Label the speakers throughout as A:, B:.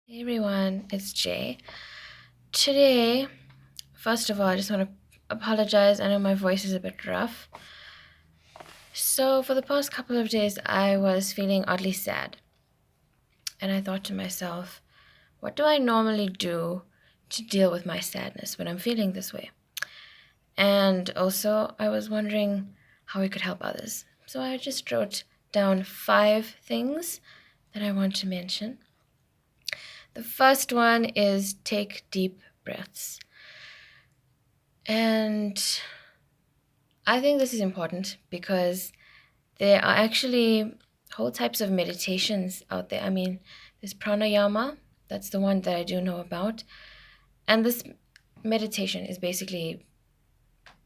A: Hey everyone, it's Jay. Today, first of all, I just want to apologize. I know my voice is a bit rough. So, for the past couple of days, I was feeling oddly sad. And I thought to myself, what do I normally do to deal with my sadness when I'm feeling this way? And also, I was wondering how I could help others. So, I just wrote down 5 things that I want to mention. The first one is take deep breaths. And I think this is important because there are actually whole types of meditations out there. I mean, there's pranayama, that's the one that I do know about. And this meditation is basically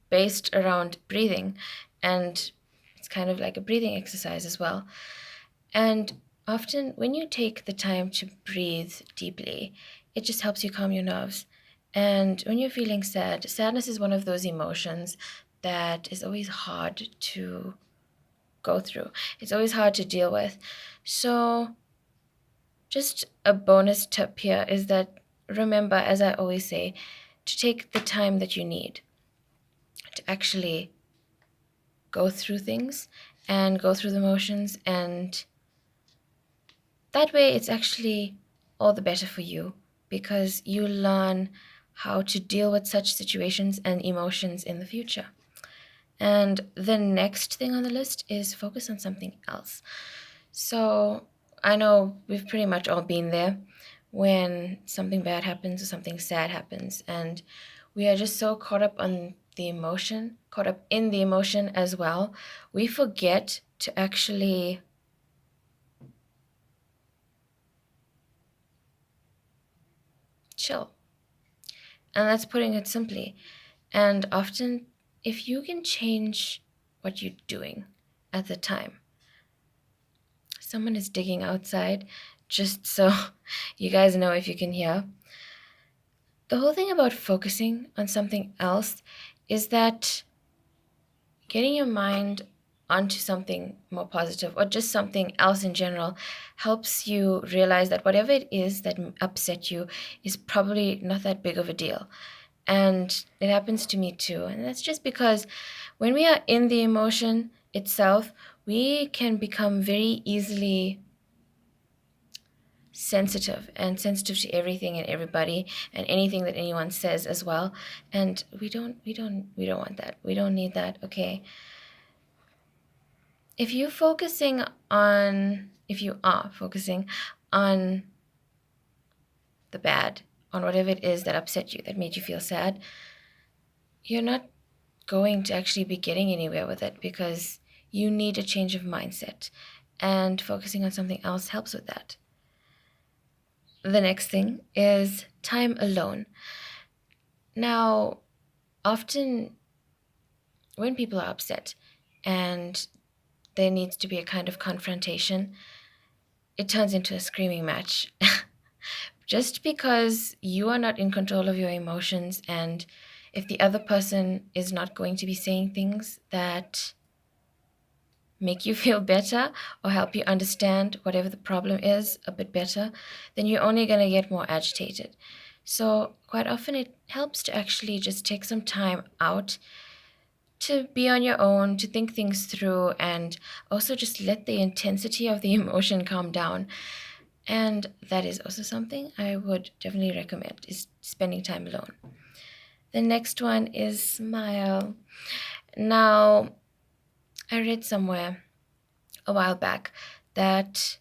A: based around breathing, and it's kind of like a breathing exercise as well. And often, when you take the time to breathe deeply, it just helps you calm your nerves. And when you're feeling sad, sadness is one of those emotions that is always hard to go through. It's always hard to deal with. So, just a bonus tip here is that remember, as I always say, to take the time that you need to actually go through things and go through the motions, and that way it's actually all the better for you because you learn how to deal with such situations and emotions in the future. And the next thing on the list is focus on something else. So I know we've pretty much all been there when something bad happens or something sad happens, and we are just so caught up on the emotion, caught up in the emotion as well. We forget to actually chill. And that's putting it simply. And often, if you can change what you're doing at the time, someone is digging outside, just so you guys know if you can hear. The whole thing about focusing on something else is that getting your mind onto something more positive or just something else in general helps you realize that whatever it is that upset you is probably not that big of a deal. And it happens to me too. And that's just because when we are in the emotion itself, we can become very easily sensitive to everything and everybody and anything that anyone says as well. And we don't want that. We don't need that. Okay. If you are focusing on the bad, on whatever it is that upset you, that made you feel sad, you're not going to actually be getting anywhere with it because you need a change of mindset. And focusing on something else helps with that. The next thing is time alone. Now, often when people are upset and there needs to be a kind of confrontation, it turns into a screaming match. Just because you are not in control of your emotions, and if the other person is not going to be saying things that make you feel better or help you understand whatever the problem is a bit better, then you're only going to get more agitated. So, quite often, it helps to actually just take some time out to be on your own, to think things through, and also just let the intensity of the emotion calm down. And that is also something I would definitely recommend is spending time alone. The next one is smile. Now, I read somewhere a while back that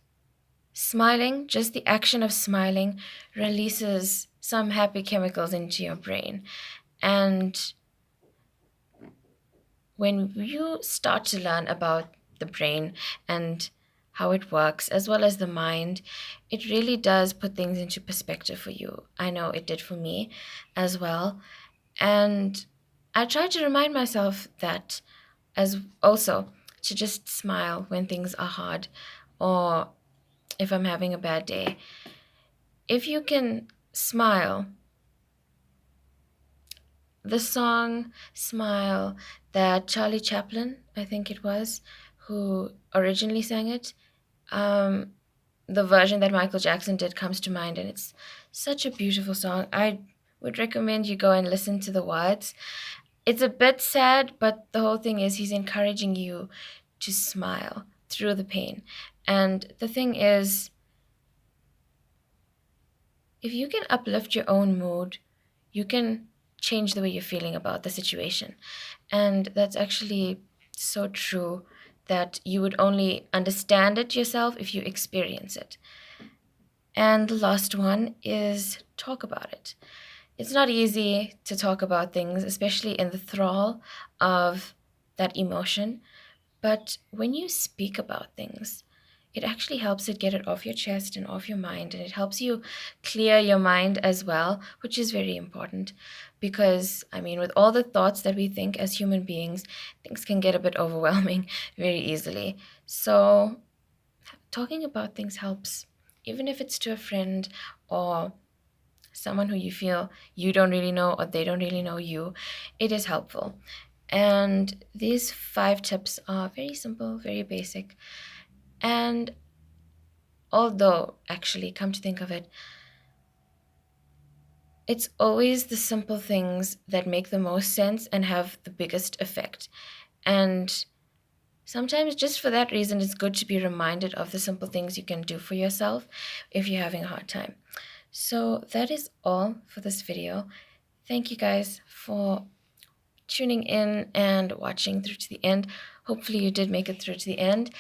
A: smiling, just the action of smiling, releases some happy chemicals into your brain. And when you start to learn about the brain and how it works, as well as the mind, it really does put things into perspective for you. I know it did for me as well. And I try to remind myself that as also to just smile when things are hard or if I'm having a bad day. If you can smile, the song Smile that Charlie Chaplin, I think it was, who originally sang it, um, the version that Michael Jackson did comes to mind, and it's such a beautiful song. I would recommend you go and listen to the words. It's a bit sad, but the whole thing is he's encouraging you to smile through the pain. And the thing is, if you can uplift your own mood, you can change the way you're feeling about the situation. And that's actually so true that you would only understand it yourself if you experience it. And the last one is talk about it. It's not easy to talk about things, especially in the thrall of that emotion. But when you speak about things, it actually helps it get it off your chest and off your mind, and it helps you clear your mind as well, which is very important because, I mean, with all the thoughts that we think as human beings, things can get a bit overwhelming very easily. So, talking about things helps, even if it's to a friend or someone who you feel you don't really know or they don't really know you, it is helpful. And these 5 tips are very simple, very basic. And although, actually, come to think of it, it's always the simple things that make the most sense and have the biggest effect. And sometimes, just for that reason, it's good to be reminded of the simple things you can do for yourself if you're having a hard time. So, that is all for this video. Thank you guys for tuning in and watching through to the end. Hopefully, you did make it through to the end.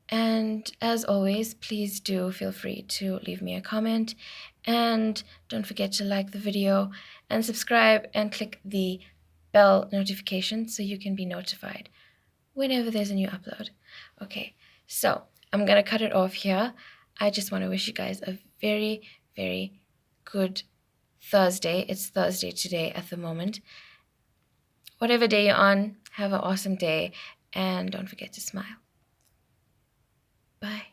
A: And as always, please do feel free to leave me a comment. And don't forget to like the video and subscribe and click the bell notification so you can be notified whenever there's a new upload. Okay, so I'm going to cut it off here. I just want to wish you guys a very, very good Thursday. It's Thursday today at the moment. Whatever day you're on, have an awesome day, and don't forget to smile. Bye.